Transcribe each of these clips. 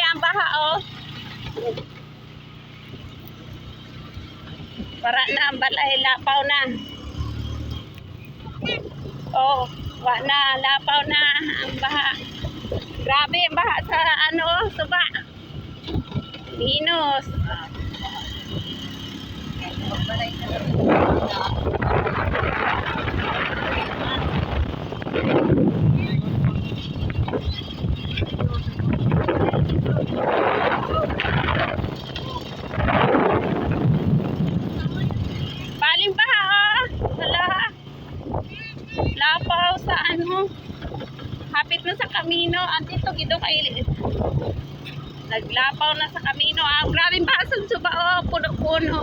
ang baha, oh. Para na ang balay, lapaw na. Oh, wa na, lapaw na ang baha. Grabe ang baha sa ano, suba. Minus. Baling baha, oh. Hala. Lapaw sa ano. Hapit na sa kamino. Andito gido kay naglapaw na sa kamino. Ah, grabing baha sa suba, oh. Puno-puno.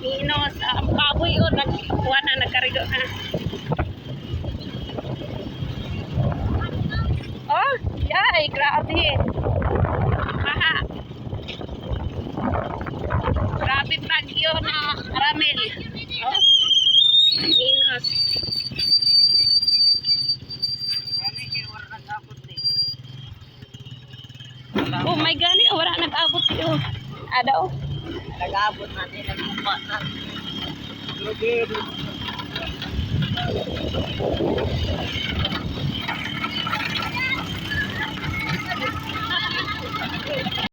Minus. Ang baboy, oh. Nagkuha na, nagkarigo na. Oh, yay, grabe. Baha. Grabe bagyo na Ramel. Oh, minus. Oh my God, wala nag-abot yun. Ada, oh. Nag-abot natin, nagbuka na.